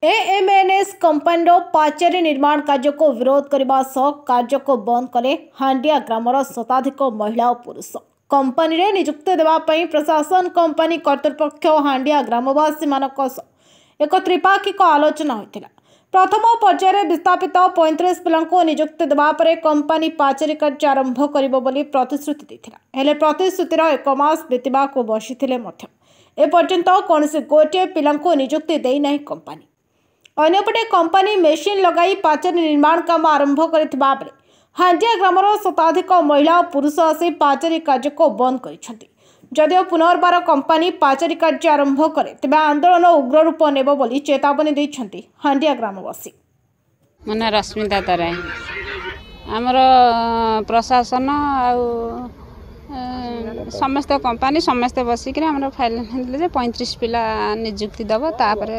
AMNS company पाचेरी निर्माण कार्य को विरोध करने सह कार्य को बंद कले हांडिया ग्रामर शताधिक महिला और पुरुष। कंपनी रे नियुक्ति देवाई प्रशासन कंपनी कर्तृपक्ष हांडिया ग्रामवासी एक त्रिपाक्षिक आलोचना होता। प्रथम पर्यायर विस्थापित 35 पिला नियुक्ति देवापर कंपनी पाचेरी कार्य आरंभ कर प्रतिश्रुति देता। हेले प्रतिश्रुतिर 1 मास बीतवा को बसीथिले एपर्यंत कौन गोटे पिला नियुक्ति देना कंपनी। अन्यपटे कंपनी मेसीन लगाई पाचेरी निर्माण काम आरंभ करथिबा बेले हांडिया ग्रामर शताधिक महिला और पुरुष आसी पाचेरी कार्य को बंद कर। जदिव पुनर्बार कंपनी पाचेरी कार्य आरंभ करे तेबे आंदोलन उग्र रूप नेब बोली चेतावनी दैछंती हांडिया ग्रामवासी। मना रश्मिता तराई आमर प्रशासन समस्त कंपनी समस्त बसिक फाइल 35 पिला नियुक्ति दब तापर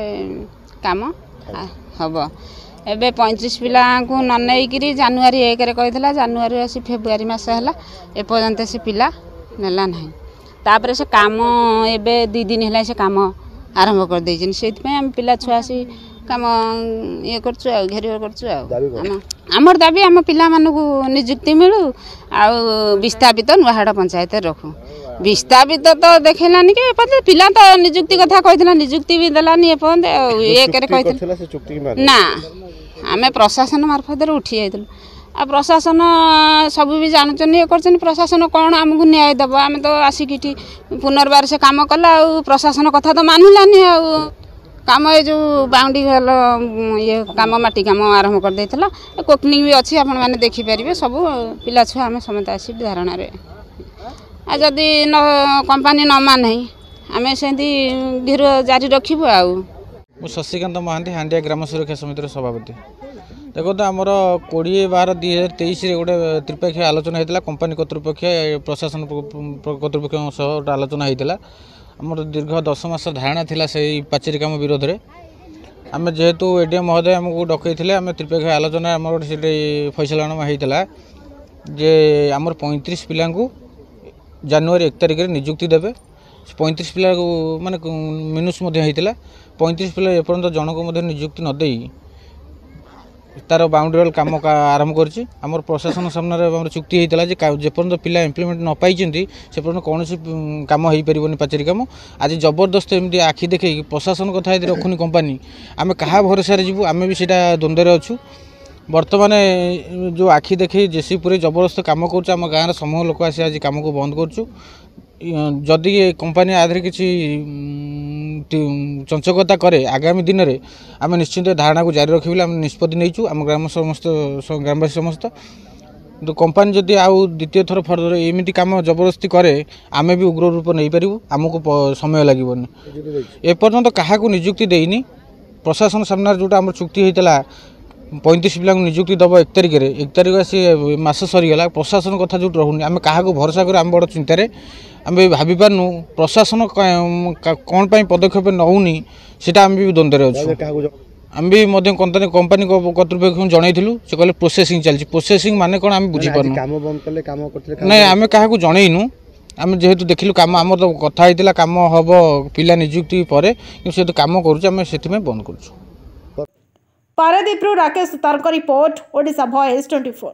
काम हम एबे 35 पिला को न नहीं जानुआरी 1 रे कहला जानुआरी आसी फेब्रुआरी मास है एपर्यंत से पिला नेला नहीं। तापर से काम एबे 2 दिन है से काम आरंभ कर देछन से हम पिला छुआ सी काम ये करछु घेर करछु। आमर दाबी आम पिला मानकु नियुक्ति मिलू आ विस्थापित नुहाड़ पंचायत रखू। विस्थापित तो देखलानी के पते पिला तो नियुक्ति कथा कहला नियुक्ति भी देलानी एपन ये करे कहला ना आमे प्रशासन मार्फत उठी जाइतलु। आ प्रशासन सब भी जानछन ये करछन प्रशासन कोन हमकु न्याय देबो आमे तो आसिकिठी पुनर्बार से काम कला आ प्रशासन कथा तो मानिलानी आ काम ये जो बाउंडी वाल ये काम माटी काम आरंभ कर देथला कोकनिंग भी अच्छी आपण माने देखि परिबे सब पिला छुआ आमे समेत आसी धारणा रे आ जदी न कंपनी न माने आमे सेंती घेर जारी रखिबो। आ शशिकांत महांती हांडिया ग्राम सुरक्षा समितिर सभापति। देखो तो आमर 20/12/2023 रे गोटे त्रिपक्षीय आलोचना होता कंपनी कर्तृपक्ष प्रशासन कर्तृपक्ष गोटे आलोचना होता। आमर दीर्घ 10 मास धारणा थिला से पाचेरी काम विरोध में आम जेहेतु एडीएम महोदय आमको डकई आम त्रिपक्षीय आलोचना आम गोटे फैसला होता जे आमर 35 पिला जानुआरी 1 तारिख नियुक्ति देवे। 35 पिला माने मिनुस होता 35 पिला एपर्यंत जनक नियुक्ति नदे तार बाउंड्री वाल काम आरंभ करछि। आमर प्रशासन सामने चुक्ति होता जेपर्यंत पिला इम्प्लीमेंट न पाई से पर्यंत कौन कम हो पारन पाचेरी काम। आज जबरदस्त एमती आखि देखे प्रशासन कथा रखुनी कंपनी आम क्या भरोसा जीवु आम भी सीटा द्वंद्व अच्छु। बर्तमान जो आखि देखे जेसी पूरे जबरदस्त कम करम गाँव समूह लोक आसी आज कम को बंद करूँ। जदि कंपनी आधे किसी चंचकता करे आगामी दिन में आम निश्चिंत धारणा को जारी रखी निष्पत्ति नहीं आम ग्राम समस्त ग्रामवासी समस्त। तो कंपनी जदि आउ द्वितीय थर फर्दर एमती कम जबरदस्ती करे आमे भी उग्र रूप नहीं पारू आमको समय लगन एपर्यंत क्या नियुक्ति देनी। प्रशासन सामने जोटा आम चुक्ति होता 35 पिला नियुक्ति दब 1 तारिख आसी मास सरीगला प्रशासन कथा जो रोनी आम क्या भरोसा कर आम बड़ चिंतार आम भावी पार्नु प्रशासन कौन पदक्षेप नौनी सीटा आम भी द्वंद्व अच्छे। आम भी कंपनी कर्तृपक्ष जनईलु से कहले प्रोसेसिंग चलती प्रोसेसिंग माने कौन आम बुझीपार ना आम क्या जनईनु आम जेहेतु देखिलु काम आम तो कथा होता कम हम पिला नियुक्ति पर से कम करें बंद कर। Paradip Rakesh Sutar report Odisha voice 24।